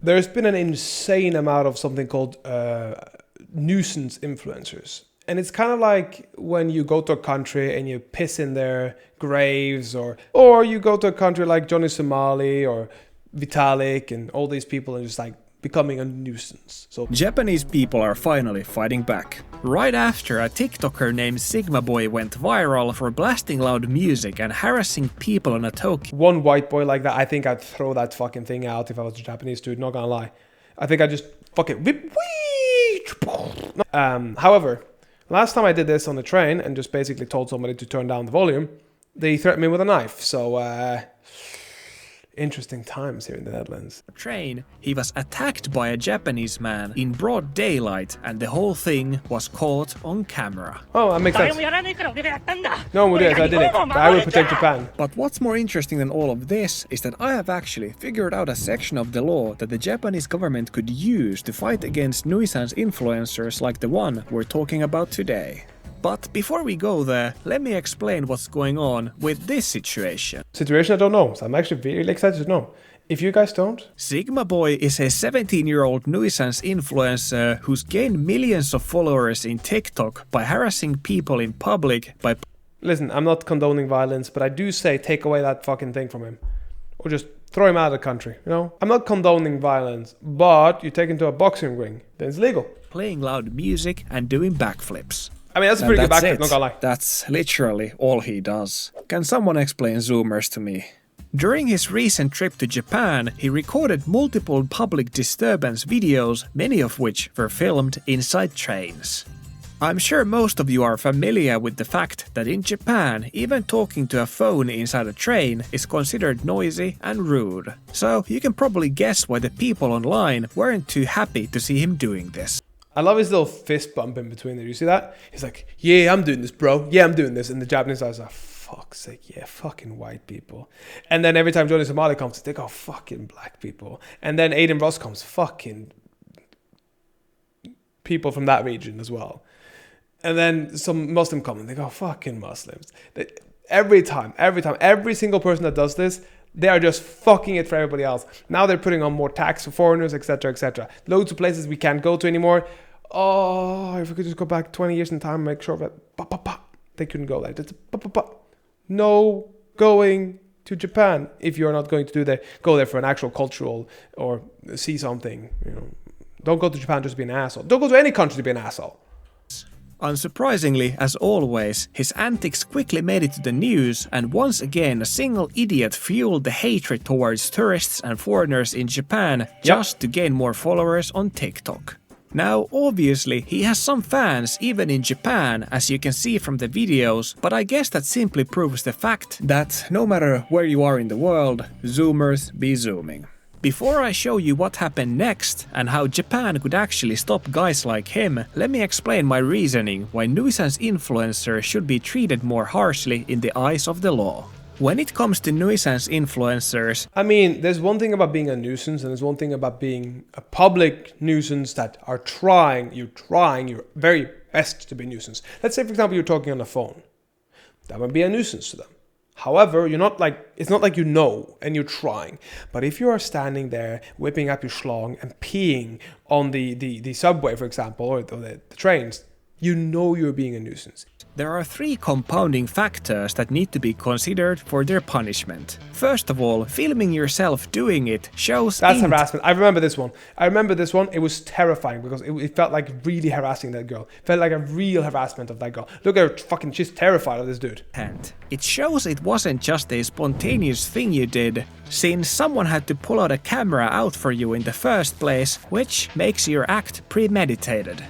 There's been an insane amount of something called nuisance influencers. And it's kind of like when you go to a country and you piss in their graves, or you go to a country like Johnny Somali or Vitalik and all these people and just like becoming a nuisance. So Japanese people are finally fighting back. Right after a TikToker named Sigma Boy went viral for blasting loud music and harassing people in a Tokyo. One white boy like that, I think I'd throw that fucking thing out if I was a Japanese dude, not gonna lie. I think I'd just fucking whip. However, last time I did this on the train and just basically told somebody to turn down the volume, they threatened me with a knife. So, interesting times here in the Netherlands. Train, he was attacked by a Japanese man in broad daylight and the whole thing was caught on camera. Oh, that makes sense. No one would do it, I did it. But I will protect Japan. But what's more interesting than all of this is that I have actually figured out a section of the law that the Japanese government could use to fight against nuisance influencers like the one we're talking about today. But before we go there, let me explain what's going on with this situation. Situation I don't know, so I'm actually really excited to know. If you guys don't? Sigma Boy is a 17-year-old nuisance influencer who's gained millions of followers in TikTok by harassing people in public by... Listen, I'm not condoning violence, but I do say take away that fucking thing from him. Or just throw him out of the country, you know? I'm not condoning violence, but you take him to a boxing ring, then it's legal. Playing loud music and doing backflips. I mean, that's a pretty good backflip, not gonna lie. That's literally all he does. Can someone explain Zoomers to me? During his recent trip to Japan, he recorded multiple public disturbance videos, many of which were filmed inside trains. I'm sure most of you are familiar with the fact that in Japan, even talking to a phone inside a train is considered noisy and rude. So you can probably guess why the people online weren't too happy to see him doing this. I love his little fist bump in between there. You see that? He's like, yeah, I'm doing this, bro. Yeah, I'm doing this. And the Japanese guys are like, fuck's sake, yeah, fucking white people. And then every time Johnny Somali comes, they go, fucking black people. And then Aiden Ross comes, fucking people from that region as well. And then some Muslim come and they go, fucking Muslims. Every time, every single person that does this, they are just fucking it for everybody else. Now they're putting on more tax for foreigners, etc., etc. Loads of places we can't go to anymore. Oh, if we could just go back 20 years in time and make sure that they couldn't go there. No going to Japan if you're not going to go there for an actual cultural or see something. You know, don't go to Japan just to be an asshole. Don't go to any country to be an asshole. Unsurprisingly, as always, his antics quickly made it to the news, and once again a single idiot fueled the hatred towards tourists and foreigners in Japan just to gain more followers on TikTok. Now, obviously, he has some fans even in Japan, as you can see from the videos, but I guess that simply proves the fact that no matter where you are in the world, Zoomers be zooming. Before I show you what happened next and how Japan could actually stop guys like him, let me explain my reasoning why nuisance influencers should be treated more harshly in the eyes of the law. When it comes to nuisance influencers... I mean, there's one thing about being a nuisance and there's one thing about being a public nuisance that are trying your very best to be a nuisance. Let's say, for example, you're talking on the phone. That would be a nuisance to them. However, it's not like you know and you're trying. But if you are standing there whipping up your schlong and peeing on the subway, for example, or the trains, you know you're being a nuisance. There are three compounding factors that need to be considered for their punishment. First of all, filming yourself doing it shows... That's harassment. I remember this one. It was terrifying because it felt like really harassing that girl. It felt like a real harassment of that girl. Look at her, she's terrified of this dude. And it shows it wasn't just a spontaneous thing you did, since someone had to pull out a camera out for you in the first place, which makes your act premeditated.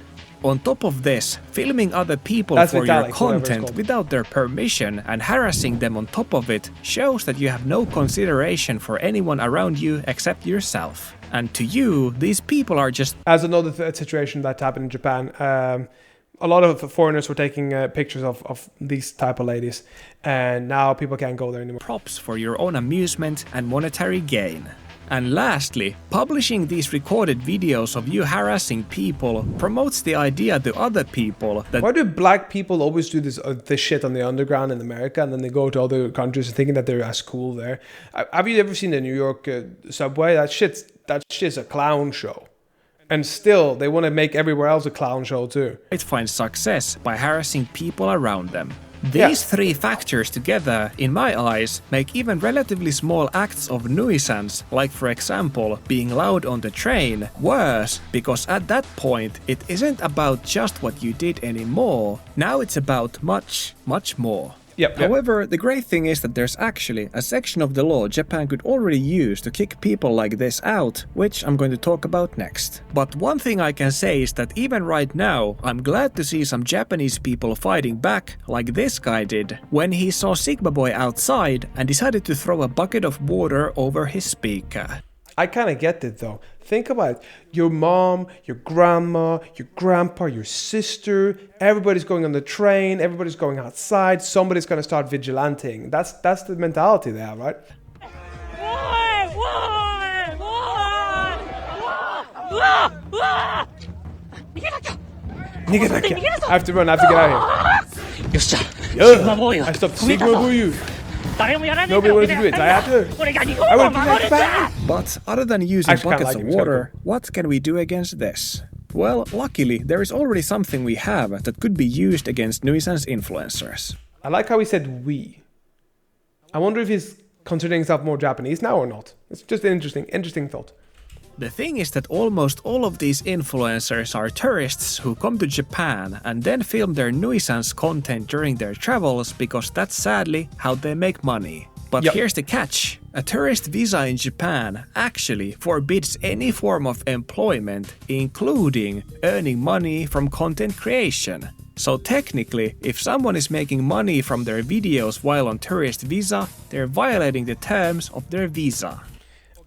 On top of this, filming other people for your content without their permission and harassing them on top of it shows that you have no consideration for anyone around you except yourself. And to you, these people are just... As another situation that happened in Japan, a lot of foreigners were taking pictures of these type of ladies, and now people can't go there anymore. Props for your own amusement and monetary gain. And lastly, publishing these recorded videos of you harassing people promotes the idea to other people that... Why do black people always do this shit on the underground in America and then they go to other countries thinking that they're as cool there? Have you ever seen the New York subway? That shit's that's just a clown show. And still, they want to make everywhere else a clown show too. It finds success by harassing people around them. These three factors together, in my eyes, make even relatively small acts of nuisance, like for example, being loud on the train, worse, because at that point, it isn't about just what you did anymore. Now it's about much, much more. Yep. However, the great thing is that there's actually a section of the law Japan could already use to kick people like this out, which I'm going to talk about next. But one thing I can say is that even right now, I'm glad to see some Japanese people fighting back, like this guy did, when he saw Sigma Boy outside and decided to throw a bucket of water over his speaker. I kind of get it though. Think about it. Your mom, your grandma, your grandpa, your sister, everybody's going on the train, everybody's going outside, somebody's going to start vigilanting. That's the mentality they have, right? I have to run, I have to get out of here. Yeah, I stopped Sigma Boy. Nobody wanted to do it. I have to. I want to get back. But other than using buckets of water, what can we do against this? Well, luckily, there is already something we have that could be used against nuisance influencers. I like how he said we. I wonder if he's considering himself more Japanese now or not. It's just an interesting thought. The thing is that almost all of these influencers are tourists who come to Japan and then film their nuisance content during their travels because that's sadly how they make money. But here's the catch. A tourist visa in Japan actually forbids any form of employment, including earning money from content creation. So technically, if someone is making money from their videos while on tourist visa, they're violating the terms of their visa.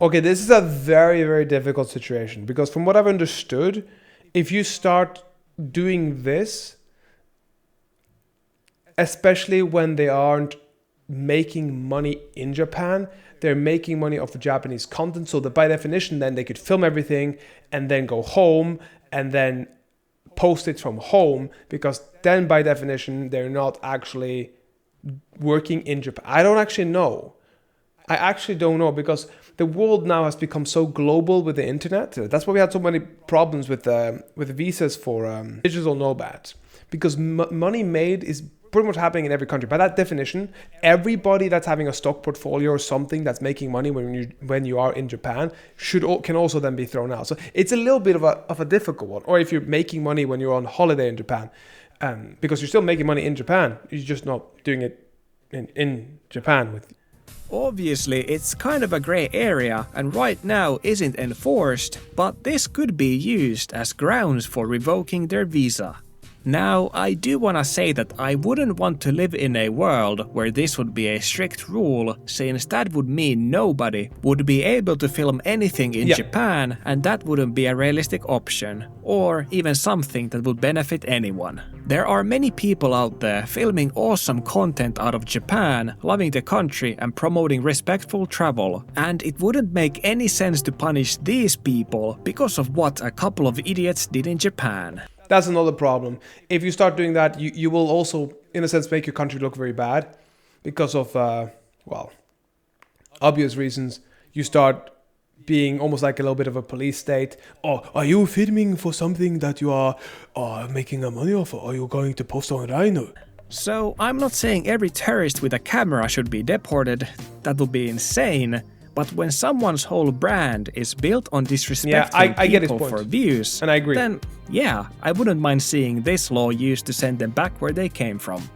Okay, this is a very difficult situation because from what I've understood, if you start doing this, especially when they aren't making money in Japan, they're making money off the Japanese content, so that by definition then they could film everything and then go home and then post it from home, because then by definition they're not actually working in Japan. I don't actually know. I actually don't know, because the world now has become so global with the internet. That's why we had so many problems with visas for digital nomads, because money made is pretty much happening in every country. By that definition, everybody that's having a stock portfolio or something that's making money when you are in Japan can also then be thrown out. So it's a little bit of a difficult one. Or if you're making money when you're on holiday in Japan, because you're still making money in Japan, you're just not doing it in Japan with. Obviously, it's kind of a grey area and right now isn't enforced, but this could be used as grounds for revoking their visa. Now, I do wanna say that I wouldn't want to live in a world where this would be a strict rule, since that would mean nobody would be able to film anything in Japan, and that wouldn't be a realistic option, or even something that would benefit anyone. There are many people out there filming awesome content out of Japan, loving the country and promoting respectful travel, and it wouldn't make any sense to punish these people because of what a couple of idiots did in Japan. That's another problem. If you start doing that, you will also, in a sense, make your country look very bad because of, obvious reasons. You start being almost like a little bit of a police state. Oh, are you filming for something that you are making money off? Or are you going to post online? So, I'm not saying every tourist with a camera should be deported. That would be insane. But when someone's whole brand is built on disrespecting I get his people point. for views, and I agree. Then, yeah, I wouldn't mind seeing this law used to send them back where they came from.